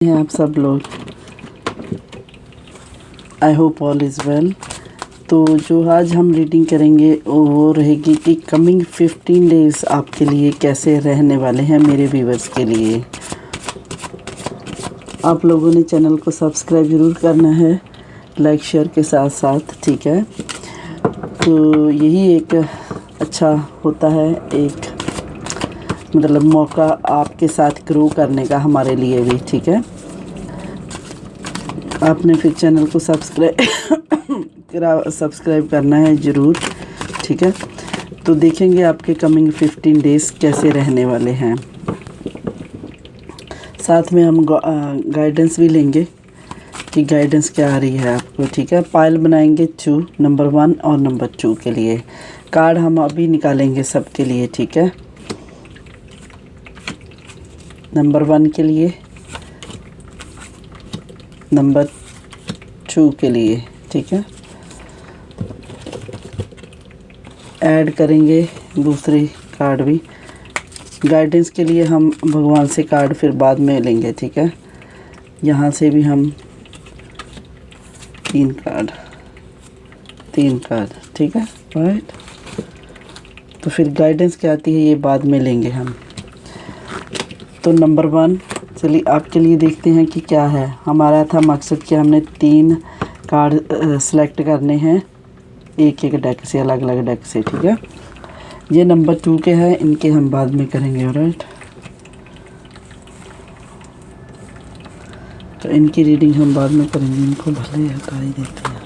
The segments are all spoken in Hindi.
हैं आप सब लोग। I hope all is well. तो जो आज हम रीडिंग करेंगे वो रहेगी कि कमिंग 15 डेज़ आपके लिए कैसे रहने वाले हैं मेरे व्यूवर्स के लिए। आप लोगों ने चैनल को सब्सक्राइब ज़रूर करना है, लाइक शेयर के साथ साथ, ठीक है। तो यही एक अच्छा होता है, एक मतलब मौका आपके साथ ग्रो करने का हमारे लिए भी, ठीक है। आपने फिर चैनल को सब्सक्राइब करना है ज़रूर, ठीक है। तो देखेंगे आपके कमिंग 15 डेज़ कैसे रहने वाले हैं। साथ में हम गाइडेंस भी लेंगे कि गाइडेंस क्या आ रही है आपको, ठीक है। पाइल बनाएंगे 2, नंबर 1 और नंबर 2 के लिए। कार्ड हम अभी निकालेंगे सबके लिए, ठीक है। नंबर 1 के लिए, नंबर 2 के लिए, ठीक है। ऐड करेंगे दूसरी कार्ड भी। गाइडेंस के लिए हम भगवान से कार्ड फिर बाद में लेंगे, ठीक है। यहाँ से भी हम 3 कार्ड, ठीक है, राइट। तो फिर गाइडेंस क्या आती है ये बाद में लेंगे हम। तो नंबर 1 चलिए आपके लिए देखते हैं कि क्या है। हमारा था मकसद कि हमने 3 कार्ड सेलेक्ट करने हैं एक एक डेक से, अलग अलग डेक से, ठीक है। ये नंबर 2 के हैं, इनके हम बाद में करेंगे, राइट। तो इनकी रीडिंग हम बाद में करेंगे, इनको भले हटा ही देते हैं।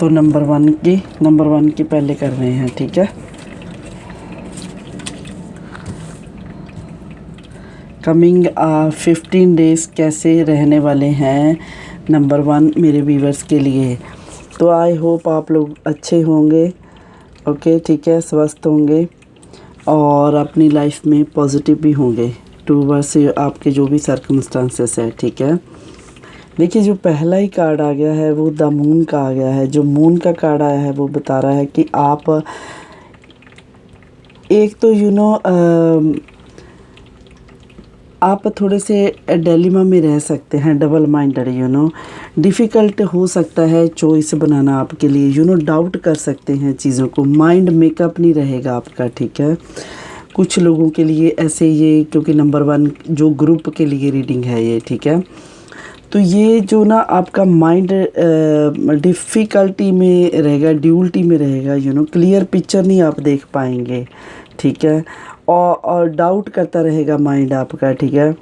तो नंबर 1 की पहले कर रहे हैं, ठीक है। कमिंग 15 डेज़ कैसे रहने वाले हैं नंबर 1 मेरे व्यूवर्स के लिए। तो आई होप आप लोग अच्छे होंगे, ओके, ठीक है, स्वस्थ होंगे और अपनी लाइफ में पॉजिटिव भी होंगे टूवर्ड्स आपके जो भी सर्कमस्टांसेस है, ठीक है। देखिए जो पहला ही कार्ड आ गया है वो द मून का आ गया है। जो मून का कार्ड आया है वो बता रहा है कि आप एक तो आप थोड़े से डिलेमा में रह सकते हैं, डबल माइंडेड, डिफ़िकल्ट हो सकता है चॉइस बनाना आपके लिए, डाउट कर सकते हैं चीज़ों को, माइंड मेकअप नहीं रहेगा आपका, ठीक है। कुछ लोगों के लिए ऐसे ये, क्योंकि नंबर 1 जो ग्रुप के लिए रीडिंग है ये, ठीक है। तो ये जो ना आपका माइंड डिफ़िकल्टी में रहेगा, ड्यूलिटी में रहेगा, क्लियर पिक्चर नहीं आप देख पाएंगे, ठीक है। और डाउट करता रहेगा माइंड आपका, ठीक है।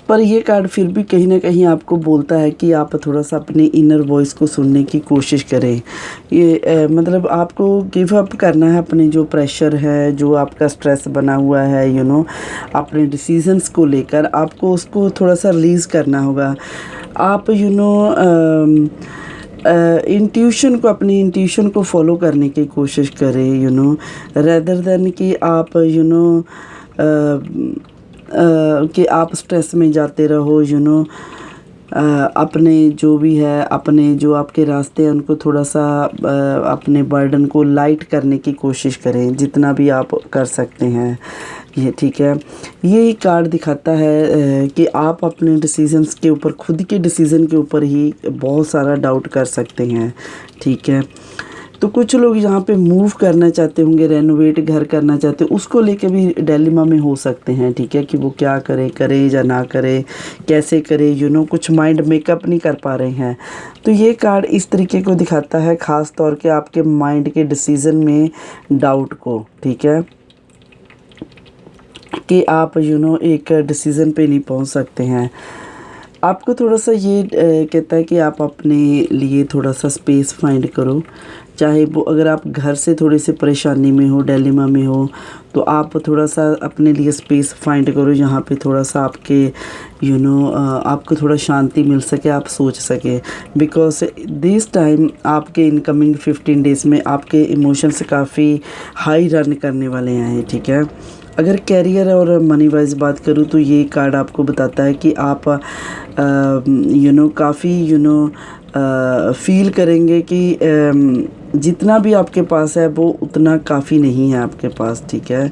पर ये कार्ड फिर भी कहीं ना कहीं आपको बोलता है कि आप थोड़ा सा अपने इनर वॉइस को सुनने की कोशिश करें। ये मतलब आपको गिव अप करना है अपने जो प्रेशर है, जो आपका स्ट्रेस बना हुआ है, अपने डिसीजंस को लेकर आपको उसको थोड़ा सा रिलीज़ करना होगा। आप इंट्यूशन को, अपनी इंट्यूशन को फॉलो करने की कोशिश करें, रेदर देन कि आप कि आप स्ट्रेस में जाते रहो, अपने जो भी है, अपने जो आपके रास्ते हैं उनको थोड़ा सा अपने बर्डन को लाइट करने की कोशिश करें जितना भी आप कर सकते हैं, ये ठीक है। ये कार्ड दिखाता है कि आप अपने डिसीजंस के ऊपर, खुद के डिसीज़न के ऊपर ही बहुत सारा डाउट कर सकते हैं, ठीक है। तो कुछ लोग यहाँ पे मूव करना चाहते होंगे, रेनोवेट घर करना चाहते हैं, उसको लेके भी डिलेमा में हो सकते हैं, ठीक है, कि वो क्या करे या ना करे, कैसे करे, कुछ माइंड मेकअप नहीं कर पा रहे हैं। तो ये कार्ड इस तरीके को दिखाता है, ख़ास तौर के आपके माइंड के डिसीज़न में डाउट को, ठीक है, कि आप एक डिसीज़न पे नहीं पहुंच सकते हैं। आपको थोड़ा सा ये कहता है कि आप अपने लिए थोड़ा सा स्पेस फाइंड करो, चाहे वो अगर आप घर से थोड़ी सी परेशानी में हो, डिलेमा में हो, तो आप थोड़ा सा अपने लिए स्पेस फाइंड करो जहाँ पे थोड़ा सा आपके आपको थोड़ा शांति मिल सके, आप सोच सके। बिकॉज दिस टाइम आपके इनकमिंग 15 डेज़ में आपके इमोशंस काफ़ी हाई रन करने वाले हैं, ठीक है। अगर कैरियर और मनी वाइज बात करूँ तो ये कार्ड आपको बताता है कि आप काफ़ी फ़ील करेंगे कि जितना भी आपके पास है वो उतना काफ़ी नहीं है आपके पास, ठीक है।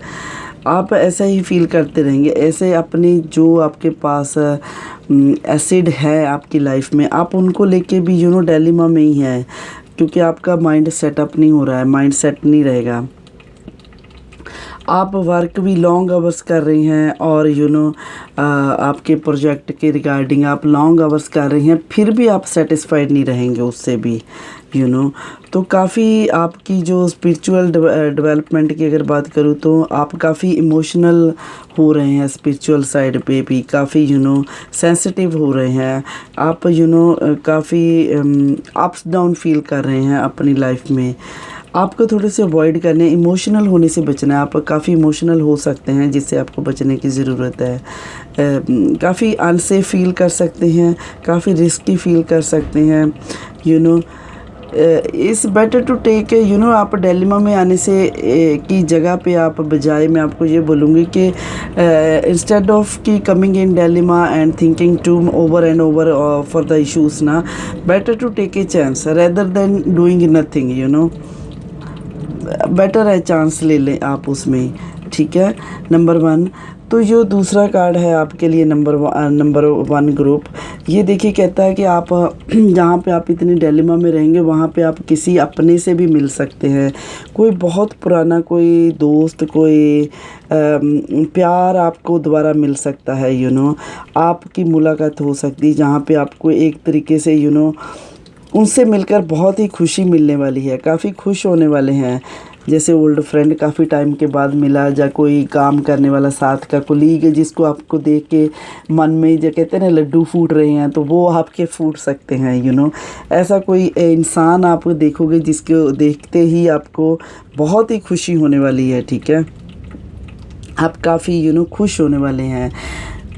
आप ऐसा ही फील करते रहेंगे। ऐसे अपनी जो आपके पास एसिड है आपकी लाइफ में, आप उनको लेके भी डायलेमा में ही है, क्योंकि आपका माइंड सेटअप नहीं हो रहा है, माइंड सेट नहीं रहेगा। आप वर्क भी लॉन्ग आवर्स कर रही हैं और आपके प्रोजेक्ट के रिगार्डिंग आप लॉन्ग आवर्स कर रही हैं, फिर भी आप सेटिस्फाइड नहीं रहेंगे उससे भी तो काफ़ी आपकी जो स्पिरिचुअल डेवलपमेंट की अगर बात करूँ तो आप काफ़ी इमोशनल हो रहे हैं, स्पिरिचुअल साइड पे भी काफ़ी सेंसिटिव हो रहे हैं आप, काफ़ी अप्स डाउन फील कर रहे हैं अपनी लाइफ में। आपको थोड़े से अवॉइड करने, इमोशनल होने से बचना है। आप काफ़ी इमोशनल हो सकते हैं, जिससे आपको बचने की ज़रूरत है। काफ़ी अनसेफ फील कर सकते हैं, काफ़ी रिस्की फील कर सकते हैं। इट्स बेटर टू टेक आप डिलेमा में आने से की जगह पे आप बजाय, मैं आपको ये बोलूँगी कि इंस्टेड ऑफ की coming in dilemma and thinking too over and over for the issues ना, better to take a chance rather than doing nothing. Better है, चांस ले लें आप उसमें, ठीक है। नंबर 1। तो जो दूसरा कार्ड है आपके लिए नंबर 1 ग्रुप, ये देखिए कहता है कि आप जहाँ पे आप इतनी डिलेमा में रहेंगे वहाँ पे आप किसी अपने से भी मिल सकते हैं। कोई बहुत पुराना कोई दोस्त, कोई प्यार आपको दोबारा मिल सकता है। आपकी मुलाकात हो सकती है जहाँ पे आपको एक तरीके से उनसे मिलकर बहुत ही खुशी मिलने वाली है, काफ़ी खुश होने वाले हैं। जैसे ओल्ड फ्रेंड काफ़ी टाइम के बाद मिला, या कोई काम करने वाला साथ का कोलीग है जिसको आपको देख के मन में जो कहते हैं ना लड्डू फूट रहे हैं, तो वो आपके फूट सकते हैं। ऐसा कोई इंसान आप देखोगे जिसको देखते ही आपको बहुत ही खुशी होने वाली है, ठीक है। आप काफ़ी खुश होने वाले हैं।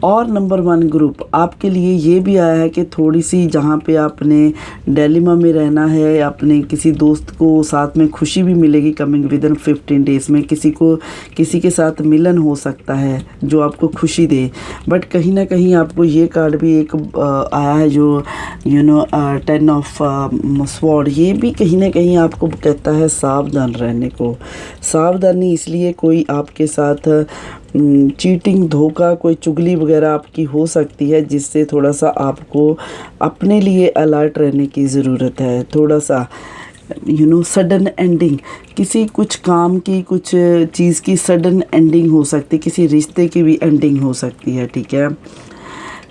और नंबर 1 ग्रुप आपके लिए ये भी आया है कि थोड़ी सी जहाँ पे आपने डिलेमा में रहना है, अपने किसी दोस्त को साथ में खुशी भी मिलेगी कमिंग विद इन 15 डेज़ में। किसी के साथ मिलन हो सकता है जो आपको खुशी दे। बट कहीं ना कहीं आपको ये कार्ड भी एक आया है जो 10 ऑफ स्वॉर्ड, ये भी कहीं ना कहीं आपको कहता है सावधान रहने को। सावधानी इसलिए कोई आपके साथ चीटिंग, धोखा, कोई चुगली वगैरह आपकी हो सकती है, जिससे थोड़ा सा आपको अपने लिए अलर्ट रहने की ज़रूरत है। थोड़ा सा सडन एंडिंग, किसी कुछ काम की, कुछ चीज़ की सडन एंडिंग हो सकती है, किसी रिश्ते की भी एंडिंग हो सकती है, ठीक है।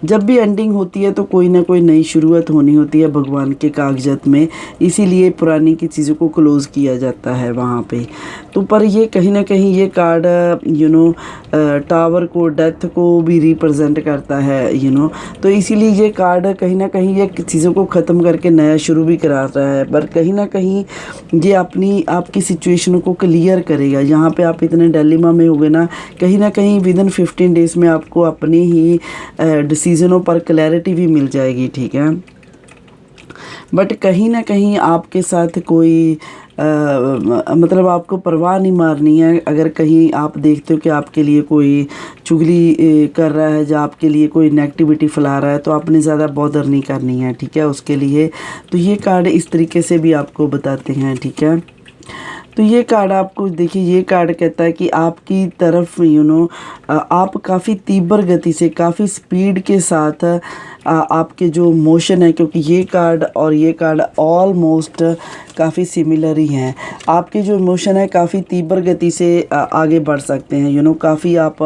जब भी एंडिंग होती है तो कोई ना कोई नई शुरुआत होनी होती है भगवान के कागजात में, इसीलिए पुरानी की चीज़ों को क्लोज़ किया जाता है वहाँ पे। तो पर ये कहीं ना कहीं ये कार्ड टावर को, डेथ को भी रिप्रेजेंट करता है। तो इसीलिए ये कार्ड कहीं ना कहीं ये चीज़ों को ख़त्म करके नया शुरू भी करा रहा है। पर कहीं ना कहीं ये आपकी सिचुएशन को क्लियर करेगा। यहाँ पे आप इतने डिलेमा में होगे ना, कहीं ना कहीं विद इन 15 डेज़ में आपको अपनी ही डिसीजनों पर क्लैरिटी भी मिल जाएगी, ठीक है। बट कहीं ना कहीं आपके साथ कोई मतलब आपको परवाह नहीं मारनी है। अगर कहीं आप देखते हो कि आपके लिए कोई चुगली कर रहा है, या आपके लिए कोई नेगेटिविटी फैला रहा है, तो आपने ज़्यादा बॉदर नहीं करनी है, ठीक है, उसके लिए। तो ये कार्ड इस तरीके से भी आपको बताते हैं, ठीक है। तो ये कार्ड आपको देखिए, ये कार्ड कहता है कि आपकी तरफ आप काफ़ी तीव्र गति से, काफ़ी स्पीड के साथ आपके जो मोशन है, क्योंकि ये कार्ड और ये कार्ड ऑलमोस्ट काफ़ी सिमिलर ही हैं। आपके जो इमोशन है काफ़ी तीव्र गति से आगे बढ़ सकते हैं। काफ़ी आप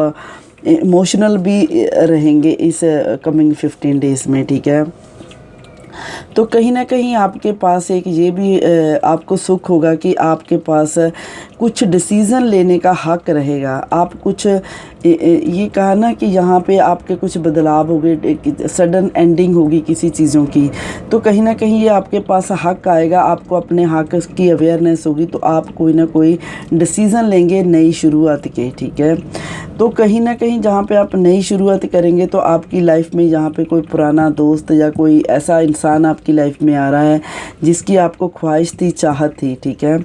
इमोशनल भी रहेंगे इस कमिंग 15 डेज़ में, ठीक है। तो कहीं ना कहीं आपके पास एक ये भी आपको सुख होगा कि आपके पास कुछ डिसीज़न लेने का हक रहेगा। आप कुछ ये कहा ना कि यहाँ पे आपके कुछ बदलाव हो गए, सडन एंडिंग होगी किसी चीज़ों की, तो कहीं ना कहीं ये आपके पास हक आएगा, आपको अपने हक की अवेयरनेस होगी, तो आप कोई ना कोई डिसीज़न लेंगे नई शुरुआत के, ठीक है। तो कहीं ना कहीं जहाँ पे आप नई शुरुआत करेंगे तो आपकी लाइफ में जहाँ पे कोई पुराना दोस्त या कोई ऐसा इंसान आपकी लाइफ में आ रहा है जिसकी आपको ख्वाहिश थी, चाहत थी, ठीक है,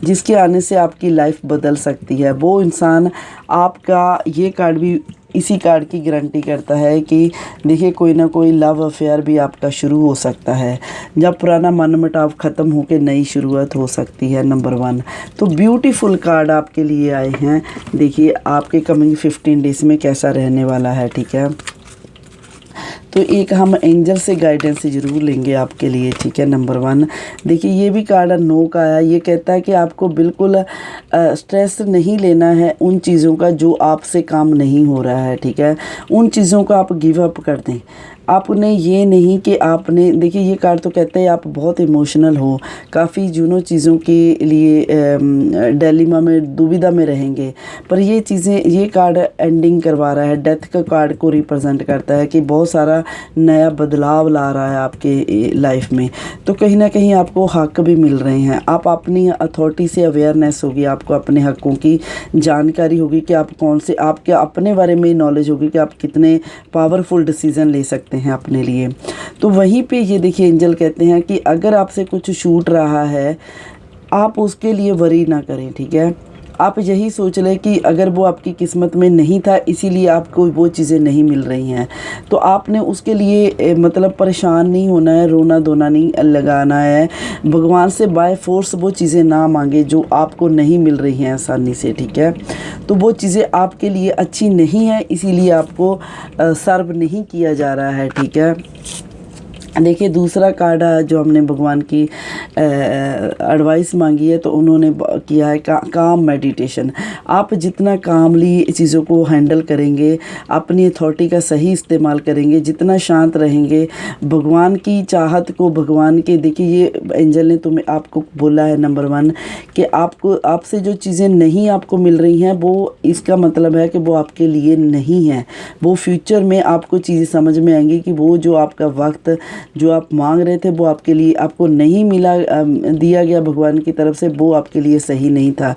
जिसके आने से आपकी लाइफ बदल सकती है, वो इंसान आपका, ये कार्ड भी इसी कार्ड की गारंटी करता है कि देखिए कोई ना कोई लव अफेयर भी आपका शुरू हो सकता है, जब पुराना मनमुटाव ख़त्म होकर नई शुरुआत हो सकती है। नंबर 1 तो ब्यूटीफुल कार्ड आपके लिए आए हैं। देखिए आपके कमिंग 15 डेज़ में कैसा रहने वाला है, ठीक है। तो एक हम एंजल से गाइडेंस ज़रूर लेंगे आपके लिए, ठीक है। नंबर 1 देखिए ये भी कार्ड नो का आया। ये कहता है कि आपको बिल्कुल स्ट्रेस नहीं लेना है उन चीज़ों का जो आपसे काम नहीं हो रहा है, ठीक है। उन चीज़ों को आप गिव अप कर दें। आपने ये नहीं कि आपने, देखिए ये कार्ड तो कहता है आप बहुत इमोशनल हो, काफ़ी जुनों चीज़ों के लिए डिलेमा में, दुविधा में रहेंगे, पर ये चीज़ें, ये कार्ड एंडिंग करवा रहा है। डेथ का कार्ड को रिप्रेजेंट करता है कि बहुत सारा नया बदलाव ला रहा है आपके लाइफ में। तो कहीं ना कहीं आपको हक भी मिल रहे हैं। आप अपनी अथॉरिटी से अवेयरनेस होगी, आपको अपने हकों की जानकारी होगी कि आप कौन से, आपके अपने बारे में नॉलेज होगी कि आप कितने पावरफुल डिसीज़न ले सकते हैं अपने लिए। तो वहीं पे ये देखिए एंजल कहते हैं कि अगर आपसे कुछ छूट रहा है आप उसके लिए वरी ना करें, ठीक है। आप यही सोच लें कि अगर वो आपकी किस्मत में नहीं था इसीलिए आपको वो चीज़ें नहीं मिल रही हैं, तो आपने उसके लिए मतलब परेशान नहीं होना है, रोना धोना नहीं लगाना है। भगवान से बाय फोर्स वो चीज़ें ना मांगे जो आपको नहीं मिल रही हैं आसानी से, ठीक है। तो वो चीज़ें आपके लिए अच्छी नहीं है इसीलिए आपको सर्व नहीं किया जा रहा है, ठीक है। देखिए दूसरा कार्ड जो हमने भगवान की एडवाइस मांगी है तो उन्होंने किया है काम मेडिटेशन। आप जितना कामली चीज़ों को हैंडल करेंगे, अपनी अथॉरिटी का सही इस्तेमाल करेंगे, जितना शांत रहेंगे, भगवान की चाहत को, भगवान के, देखिए ये एंजल ने तुम्हें आपको बोला है नंबर 1 कि आपको, आपसे जो चीज़ें नहीं आपको मिल रही हैं वो, इसका मतलब है कि वो आपके लिए नहीं है। वो फ्यूचर में आपको चीज़ें समझ में आएंगी कि वो जो आपका वक्त जो आप मांग रहे थे वो आपके लिए, आपको नहीं मिला, दिया गया भगवान की तरफ से, वो आपके लिए सही नहीं था।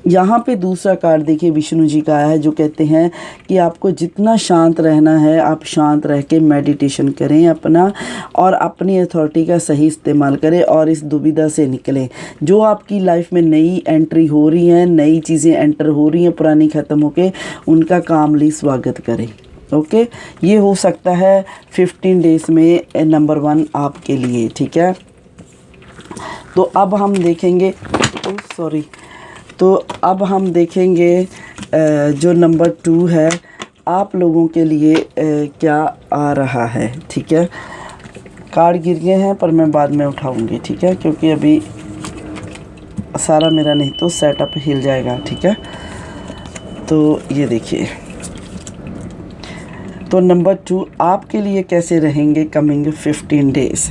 यहाँ पे दूसरा कार्ड देखिए विष्णु जी का आया है जो कहते हैं कि आपको जितना शांत रहना है आप शांत रह के मेडिटेशन करें अपना, और अपनी अथॉरिटी का सही इस्तेमाल करें और इस दुविधा से निकलें। जो आपकी लाइफ में नई एंट्री हो रही हैं, नई चीज़ें एंटर हो रही हैं, पुरानी ख़त्म होके, उनका कामली स्वागत करें। ओके ये हो सकता है 15 डेज़ में नंबर 1 आपके लिए, ठीक है। तो अब हम देखेंगे, तो अब हम देखेंगे जो नंबर 2 है आप लोगों के लिए क्या आ रहा है, ठीक है। कार्ड गिर गए हैं पर मैं बाद में उठाऊंगी, ठीक है, क्योंकि अभी सारा मेरा नहीं तो सेटअप हिल जाएगा, ठीक है। तो ये देखिए, तो नंबर 2 आपके लिए कैसे रहेंगे कमिंग 15 डेज़।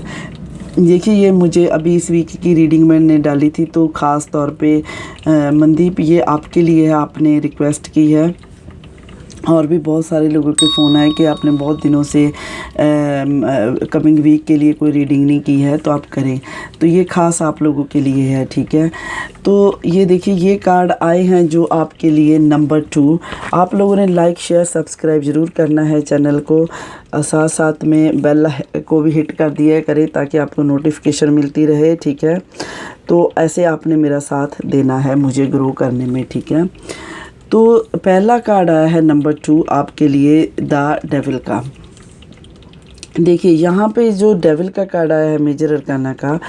देखिए ये मुझे अभी इस वीक की रीडिंग मैंने डाली थी तो ख़ास तौर पे मनदीप ये आपके लिए है, आपने रिक्वेस्ट की है। और भी बहुत सारे लोगों के फ़ोन आए कि आपने बहुत दिनों से कमिंग वीक के लिए कोई रीडिंग नहीं की है तो आप करें, तो ये ख़ास आप लोगों के लिए है, ठीक है। तो ये देखिए ये कार्ड आए हैं जो आपके लिए नंबर 2। आप लोगों ने लाइक शेयर सब्सक्राइब ज़रूर करना है चैनल को, साथ साथ में बेल को भी हिट कर दिया करें ताकि आपको नोटिफिकेशन मिलती रहे, ठीक है। तो ऐसे आपने मेरा साथ देना है मुझे ग्रो करने में, ठीक है। तो पहला कार्ड आया है नंबर 2 आपके लिए द डेविल का। देखिए यहाँ पे जो डेविल का कार्ड आया है मेजर अरकाना का,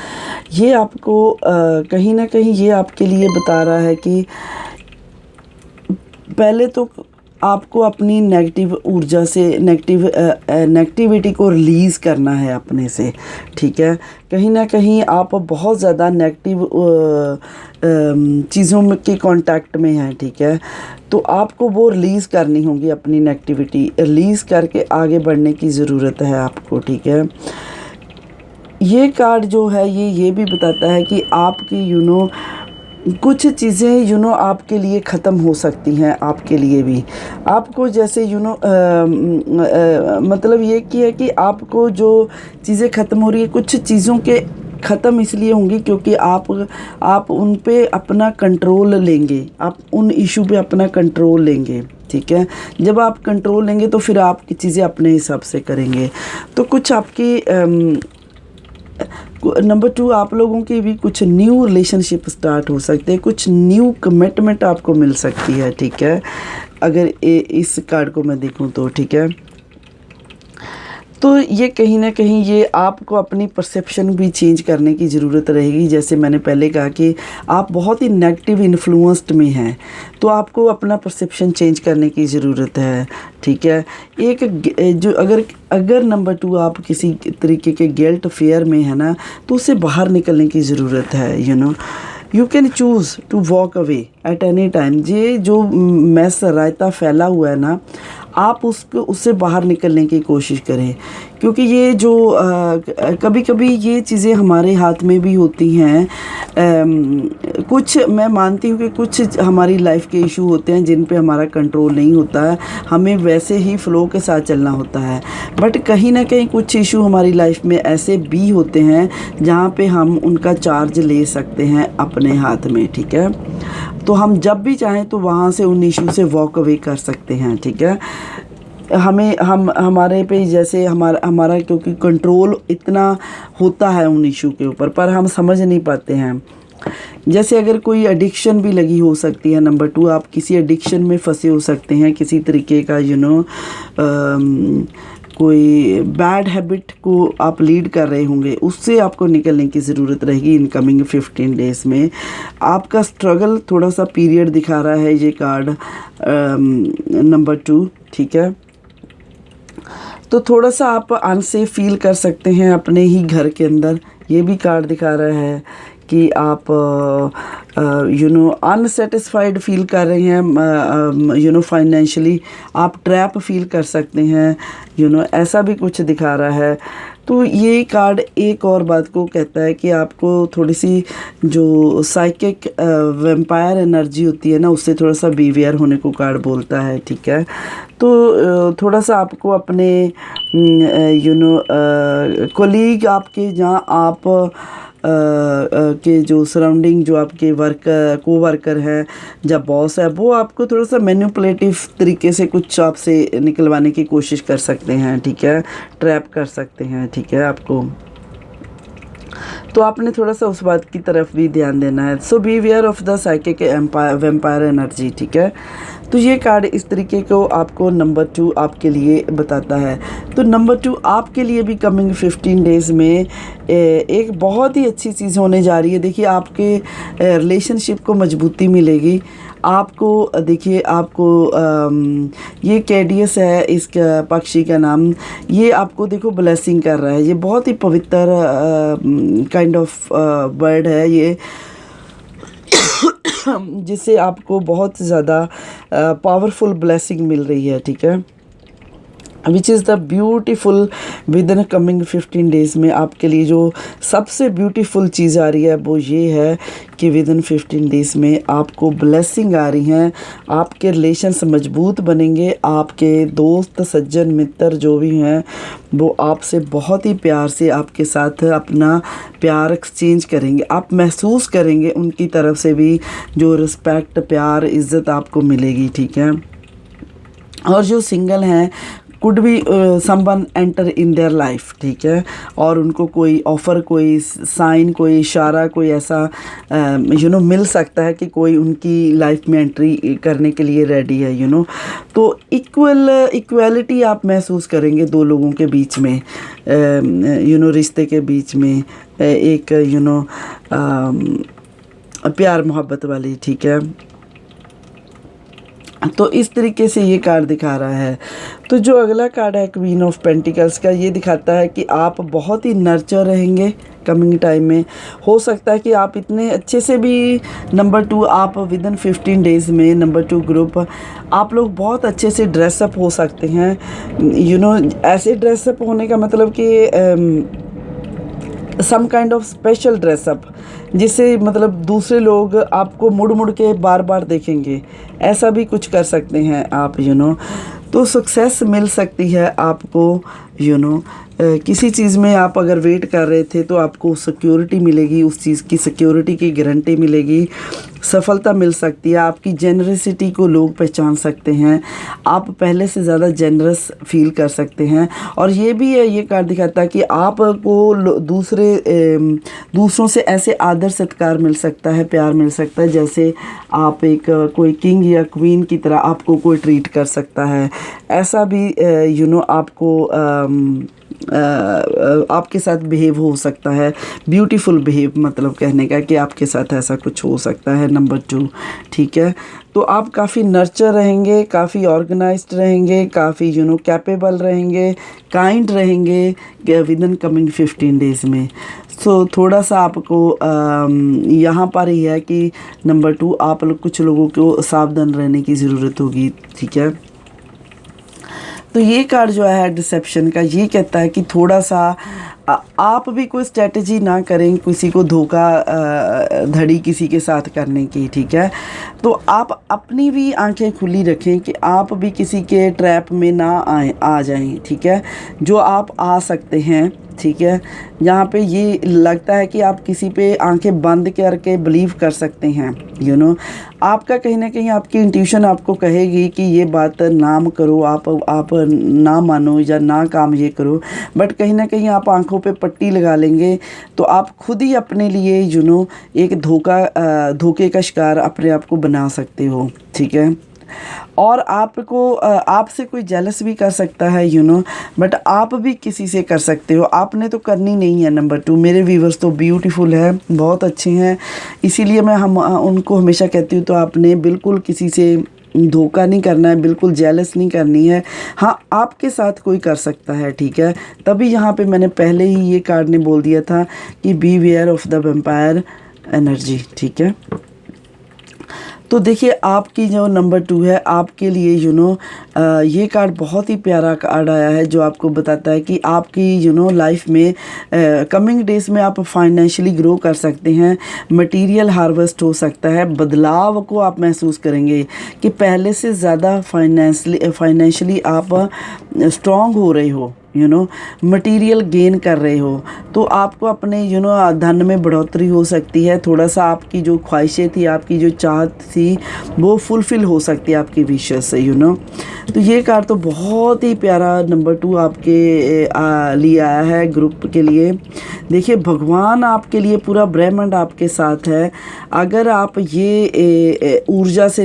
ये आपको कहीं ना कहीं ये आपके लिए बता रहा है कि पहले तो आपको अपनी नेगेटिव ऊर्जा से, नेगेटिविटी को रिलीज़ करना है अपने से, ठीक है। कहीं ना कहीं आप बहुत ज़्यादा नेगेटिव चीज़ों में के कांटेक्ट में हैं, ठीक है। तो आपको वो रिलीज़ करनी होगी, अपनी नेगेटिविटी रिलीज़ करके आगे बढ़ने की ज़रूरत है आपको, ठीक है। ये कार्ड जो है ये भी बताता है कि आपकी कुछ चीज़ें आपके लिए ख़त्म हो सकती हैं, आपके लिए भी। आपको जैसे मतलब ये कि है कि आपको जो चीज़ें ख़त्म हो रही है, कुछ चीज़ों के ख़त्म इसलिए होंगी क्योंकि आप उन पे अपना कंट्रोल लेंगे, आप उन इशू पे अपना कंट्रोल लेंगे, ठीक है। जब आप कंट्रोल लेंगे तो फिर आपकी चीज़ें अपने हिसाब से करेंगे। तो कुछ आपकी नंबर 2, आप लोगों के भी कुछ न्यू रिलेशनशिप स्टार्ट हो सकते हैं, कुछ न्यू कमिटमेंट आपको मिल सकती है, ठीक है, अगर इस कार्ड को मैं देखूं तो, ठीक है। तो ये कहीं ना कहीं ये आपको अपनी परसेप्शन भी चेंज करने की ज़रूरत रहेगी। जैसे मैंने पहले कहा कि आप बहुत ही नेगेटिव इन्फ्लुएंस्ड में हैं, तो आपको अपना परसेप्शन चेंज करने की ज़रूरत है, ठीक है। एक जो अगर नंबर 2 आप किसी तरीके के गिल्ट फेयर में है ना, तो उससे बाहर निकलने की ज़रूरत है। You can choose to walk away at any time. ये जो मैस रायता फैला हुआ है ना, आप उससे बाहर निकलने की कोशिश करें, क्योंकि ये जो कभी कभी ये चीज़ें हमारे हाथ में भी होती हैं। कुछ मैं मानती हूँ कि कुछ हमारी लाइफ के इशू होते हैं जिन पे हमारा कंट्रोल नहीं होता है, हमें वैसे ही फ़्लो के साथ चलना होता है। बट कहीं ना कहीं कुछ इशू हमारी लाइफ में ऐसे भी होते हैं जहाँ पे हम उनका चार्ज ले सकते हैं अपने हाथ में, ठीक है। तो हम जब भी चाहें तो वहाँ से उन इशू से वॉक अवे कर सकते हैं, ठीक है। हमारे पे जैसे हमारा क्योंकि कंट्रोल इतना होता है उन इशू के ऊपर, पर हम समझ नहीं पाते हैं। जैसे अगर कोई एडिक्शन भी लगी हो सकती है, नंबर 2 आप किसी एडिक्शन में फंसे हो सकते हैं, किसी तरीके का कोई बैड हैबिट को आप लीड कर रहे होंगे, उससे आपको निकलने की ज़रूरत रहेगी इन कमिंग 15 डेज़ में। आपका स्ट्रगल थोड़ा सा पीरियड दिखा रहा है ये कार्ड नंबर 2, ठीक है। तो थोड़ा सा आप अनसेफ फील कर सकते हैं अपने ही घर के अंदर। ये भी कार्ड दिखा रहा है कि आप अनसेटिस्फाइड फील कर रहे हैं, फाइनेंशियली आप ट्रैप फील कर सकते हैं, ऐसा भी कुछ दिखा रहा है। तो ये कार्ड एक और बात को कहता है कि आपको थोड़ी सी जो साइकिक वैम्पायर एनर्जी होती है ना, उससे थोड़ा सा बीवेयर होने को कार्ड बोलता है, ठीक है। तो थोड़ा सा आपको अपने कोलीग आपके जहाँ आप के जो सराउंडिंग जो आपके कोवर्कर हैं, जब बॉस है, वो आपको थोड़ा सा मैनिपुलेटिव तरीके से कुछ आपसे निकलवाने की कोशिश कर सकते हैं, ठीक है, ट्रैप कर सकते हैं, ठीक है आपको। तो आपने थोड़ा सा उस बात की तरफ भी ध्यान देना है। So beware of the psychic vampire energy, ठीक है। तो ये कार्ड इस तरीके को आपको नंबर 2 आपके लिए बताता है। तो नंबर 2 आपके लिए भी कमिंग 15 डेज़ में एक बहुत ही अच्छी चीज़ होने जा रही है। देखिए आपके रिलेशनशिप को मजबूती मिलेगी। आपको देखिए आपको ये कैडियस है इस पक्षी का नाम, ये आपको देखो ब्लेसिंग कर रहा है। ये बहुत ही पवित्र काइंड ऑफ बर्ड है ये, जिससे आपको बहुत ज़्यादा पावरफुल ब्लेसिंग मिल रही है, ठीक है। Which is the beautiful with in coming 15 days में आपके लिए जो सबसे ब्यूटीफुल चीज़ आ रही है वो ये है कि विद इन 15 डेज़ में आपको ब्लेसिंग आ रही हैं। आपके रिलेशंस मजबूत बनेंगे। आपके दोस्त सज्जन मित्र जो भी हैं वो आपसे बहुत ही प्यार से आपके साथ अपना प्यार एक्सचेंज करेंगे। आप महसूस करेंगे उनकी तरफ से भी जो रिस्पेक्ट, प्यार, इज़्ज़त आपको मिलेगी, ठीक है। और जो सिंगल हैं could be someone enter in their life, ठीक है, और उनको कोई ऑफ़र, कोई साइन, कोई इशारा, कोई ऐसा मिल सकता है कि कोई उनकी लाइफ में एंट्री करने के लिए रेडी है, तो इक्वलिटी आप महसूस करेंगे दो लोगों के बीच में, रिश्ते के बीच में एक प्यार मोहब्बत वाली, ठीक है। तो इस तरीके से ये कार्ड दिखा रहा है। तो जो अगला कार्ड है क्वीन ऑफ पेंटिकल्स का, ये दिखाता है कि आप बहुत ही नर्चर रहेंगे कमिंग टाइम में। हो सकता है कि आप इतने अच्छे से भी नंबर 2 आप विद इन 15 डेज़ में नंबर 2 ग्रुप आप लोग बहुत अच्छे से ड्रेसअप हो सकते हैं। ऐसे ड्रेसअप होने का मतलब कि some kind of special dress up, जिससे मतलब दूसरे लोग आपको मुड़ मुड़ के बार बार देखेंगे, ऐसा भी कुछ कर सकते हैं आप, तो सक्सेस मिल सकती है आपको, किसी चीज़ में आप अगर वेट कर रहे थे तो आपको सिक्योरिटी मिलेगी, उस चीज़ की सिक्योरिटी की गारंटी मिलेगी। सफलता मिल सकती है, आपकी जेनरसिटी को लोग पहचान सकते हैं, आप पहले से ज़्यादा जेनरस फील कर सकते हैं। और ये भी है, ये कार्ड दिखाता है कि आपको दूसरों से ऐसे आदर सत्कार मिल सकता है, प्यार मिल सकता है, जैसे आप एक कोई किंग या क्वीन की तरह आपको कोई ट्रीट कर सकता है। ऐसा भी आपको आपके साथ बिहेव हो सकता है, ब्यूटीफुल बिहेव मतलब कहने का कि आपके साथ ऐसा कुछ हो सकता है। नंबर 2, ठीक है। तो आप काफ़ी नर्चर रहेंगे, काफ़ी ऑर्गेनाइज्ड रहेंगे, काफ़ी कैपेबल रहेंगे, काइंड रहेंगे विद इन कमिंग 15 डेज़ में। सो थोड़ा सा आपको यहाँ पर ही है कि नंबर 2 आप लोग कुछ लोगों को सावधान रहने की ज़रूरत होगी, ठीक है। तो ये कार्ड जो है डिसेप्शन का, ये कहता है कि थोड़ा सा आप भी कोई स्ट्रेटजी ना करें किसी को धोखा धड़ी किसी के साथ करने की, ठीक है। तो आप अपनी भी आंखें खुली रखें कि आप भी किसी के ट्रैप में ना आ जाएं, ठीक है। जो आप आ सकते हैं, ठीक है। यहाँ पे ये लगता है कि आप किसी पे आंखें बंद करके बिलीव कर सकते हैं, आपका कहीं ना कहीं आपकी इंट्यूशन आपको कहेगी कि ये बात ना करो, आप ना मानो या ना काम ये करो, बट कहीं ना कहीं आप आंखों पे पट्टी लगा लेंगे तो आप खुद ही अपने लिए एक धोखे का शिकार अपने आप को बना सकते हो, ठीक है। और आपसे कोई जेलस भी कर सकता है, बट आप भी किसी से कर सकते हो, आपने तो करनी नहीं है। नंबर 2, मेरे व्यूवर्स तो ब्यूटीफुल है, बहुत अच्छे हैं, इसीलिए मैं उनको हमेशा कहती हूँ तो आपने बिल्कुल किसी से धोखा नहीं करना है, बिल्कुल जेलस नहीं करनी है। हाँ, आपके साथ कोई कर सकता है, ठीक है। तभी यहाँ पे मैंने पहले ही ये कार्ड ने बोल दिया था कि beware of the vampire energy, ठीक है। तो देखिए आपकी जो नंबर 2 है आपके लिए ये कार्ड बहुत ही प्यारा कार्ड आया है, जो आपको बताता है कि आपकी लाइफ में कमिंग डेज में आप फाइनेंशियली ग्रो कर सकते हैं, मटेरियल हार्वेस्ट हो सकता है, बदलाव को आप महसूस करेंगे कि पहले से ज़्यादा फाइनेंशियली आप स्ट्रॉन्ग हो रहे हो, मटेरियल गेन कर रहे हो। तो आपको अपने धन में बढ़ोतरी हो सकती है, थोड़ा सा आपकी जो ख्वाहिशें थी, आपकी जो चाहत थी वो फुलफ़िल हो सकती है आपकी विशेस से, तो ये कार्ड तो बहुत ही प्यारा नंबर 2 आपके लिए आया है, ग्रुप के लिए। देखिए भगवान आपके लिए, पूरा ब्रह्मांड आपके साथ है। अगर आप ये ऊर्जा से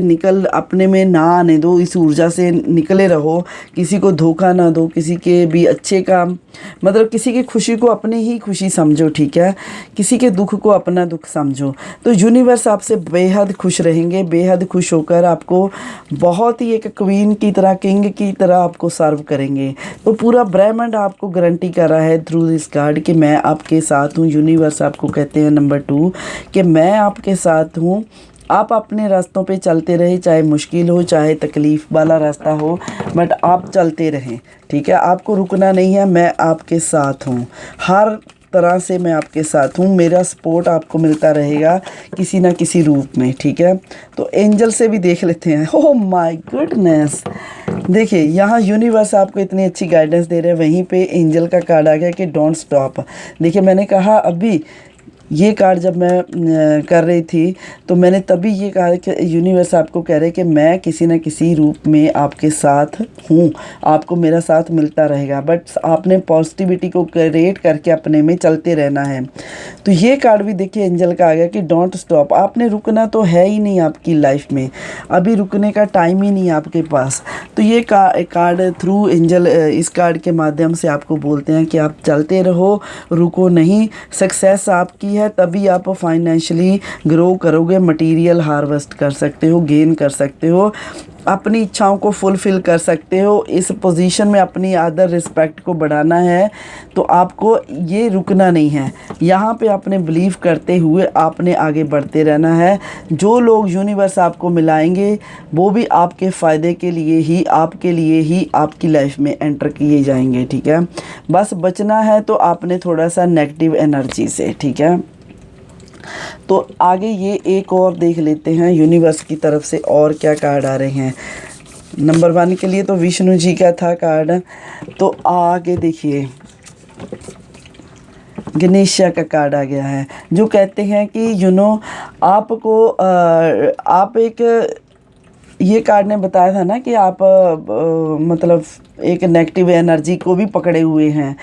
अपने में ना आने दो, इस ऊर्जा से निकले रहो, किसी को धोखा ना दो, किसी के भी अच्छे काम मतलब किसी की खुशी को अपनी ही खुशी समझो, ठीक है, किसी के दुख को अपना दुख समझो, तो यूनिवर्स आपसे बेहद खुश रहेंगे, बेहद खुश होकर आपको बहुत ही एक क्वीन की तरह, किंग की तरह आपको सर्व करेंगे। तो पूरा ब्रह्मांड आपको गारंटी कर रहा है थ्रू दिस कार्ड कि मैं आपके साथ हूँ। यूनिवर्स आपको कहते हैं नंबर 2 कि मैं आपके साथ हूँ। आप अपने रास्तों पे चलते रहे, चाहे मुश्किल हो, चाहे तकलीफ़ वाला रास्ता हो, बट आप चलते रहें, ठीक है। आपको रुकना नहीं है, मैं आपके साथ हूँ, हर तरह से मैं आपके साथ हूँ, मेरा सपोर्ट आपको मिलता रहेगा किसी ना किसी रूप में, ठीक है। तो एंजल से भी देख लेते हैं। ओह माय गुडनेस, देखिए यहाँ यूनिवर्स आपको इतनी अच्छी गाइडेंस दे रहे हैं, वहीं पे एंजल का कार्ड आ गया कि डोंट स्टॉप। देखिए मैंने कहा अभी ये कार्ड जब मैं कर रही थी तो मैंने तभी ये कहा कि यूनिवर्स आपको कह रहे हैं कि मैं किसी न किसी रूप में आपके साथ हूँ, आपको मेरा साथ मिलता रहेगा, बट आपने पॉजिटिविटी को क्रिएट करके अपने में चलते रहना है। तो ये कार्ड भी देखिए एंजल का आ गया कि डोंट स्टॉप, आपने रुकना तो है ही नहीं आपकी लाइफ में, अभी रुकने का टाइम ही नहीं है आपके पास। तो ये कार्ड थ्रू एंजल इस कार्ड के माध्यम से आपको बोलते हैं कि आप चलते रहो, रुको नहीं, सक्सेस आपकी है, तभी आप फाइनेंशियली ग्रो करोगे, मटेरियल हार्वेस्ट कर सकते हो, गेन कर सकते हो, अपनी इच्छाओं को फुलफ़िल कर सकते हो। इस पोजीशन में अपनी आदर रिस्पेक्ट को बढ़ाना है तो आपको ये रुकना नहीं है, यहाँ पे आपने बिलीव करते हुए आपने आगे बढ़ते रहना है। जो लोग यूनिवर्स आपको मिलाएंगे वो भी आपके फ़ायदे के लिए ही, आपके लिए ही आपकी लाइफ में एंटर किए जाएंगे, ठीक है। बस बचना है तो आपने थोड़ा सा नेगेटिव एनर्जी से, ठीक है। तो आगे ये एक और देख लेते हैं यूनिवर्स की तरफ से और क्या कार्ड आ रहे हैं। नंबर 1 के लिए तो विष्णु जी का था कार्ड, तो आगे देखिए गणेश का कार्ड आ गया है, जो कहते हैं कि आपको आप एक ये कार्ड ने बताया था ना कि आप मतलब एक नेगेटिव एनर्जी को भी पकड़े हुए हैं,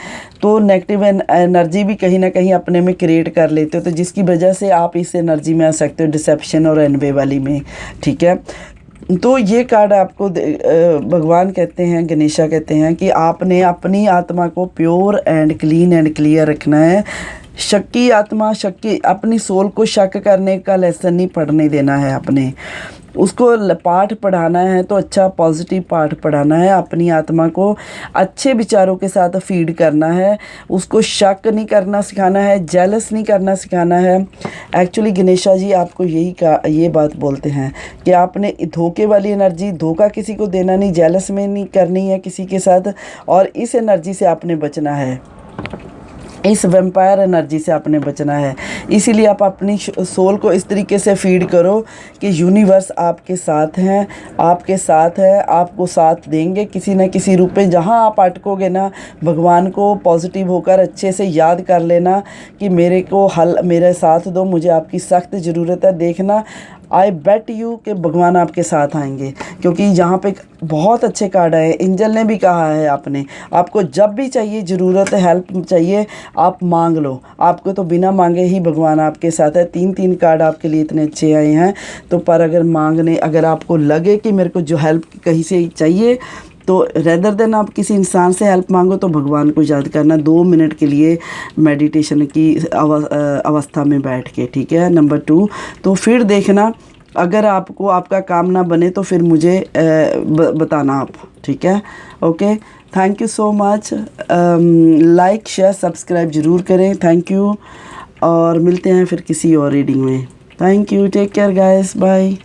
तो नेगेटिव एनर्जी भी कहीं ना कहीं अपने में क्रिएट कर लेते हो, तो जिसकी वजह से आप इस एनर्जी में आ सकते हो, डिसेप्शन और एनवे वाली में। ठीक है, तो ये कार्ड आपको भगवान कहते हैं, गणेशा कहते हैं कि आपने अपनी आत्मा को pure and clean and clear रखना है। शक्की आत्मा, शक्की अपनी सोल को शक करने का लेसन नहीं पढ़ने देना है, अपने उसको पाठ पढ़ाना है तो अच्छा पॉजिटिव पाठ पढ़ाना है, अपनी आत्मा को अच्छे विचारों के साथ फीड करना है, उसको शक नहीं करना सिखाना है, जेलस नहीं करना सिखाना है। एक्चुअली गणेशा जी आपको ये बात बोलते हैं कि आपने धोखे वाली एनर्जी, धोखा किसी को देना नहीं, जेलस में नहीं करनी है किसी के साथ, और इस एनर्जी से आपने बचना है, इस वैम्पायर एनर्जी से आपने बचना है। इसीलिए आप अपनी सोल को इस तरीके से फीड करो कि यूनिवर्स आपके साथ हैं, आपके साथ है, आपको साथ देंगे किसी न किसी रूप में। जहाँ आप अटकोगे ना, भगवान को पॉजिटिव होकर अच्छे से याद कर लेना कि मेरे साथ दो, मुझे आपकी सख्त ज़रूरत है। देखना, आई बेट यू कि भगवान आपके साथ आएंगे, क्योंकि यहाँ पे बहुत अच्छे कार्ड आए। एंजल ने भी कहा है आपको जब भी चाहिए, ज़रूरत है, हेल्प चाहिए, आप मांग लो, आपको तो बिना मांगे ही भगवान आपके साथ है। 3 कार्ड आपके लिए इतने अच्छे आए हैं, तो पर अगर आपको लगे कि मेरे को जो हेल्प कहीं से चाहिए, तो रेदर देन आप किसी इंसान से हेल्प मांगो, तो भगवान को याद करना 2 मिनट के लिए मेडिटेशन की अवस्था में बैठ के। ठीक है, नंबर 2। तो फिर देखना, अगर आपको आपका काम ना बने तो फिर मुझे बताना आप। ठीक है, okay, thank you so much. Like share subscribe ज़रूर करें। थैंक यू, और मिलते हैं फिर किसी और रीडिंग में। Thank you, take care guys, bye.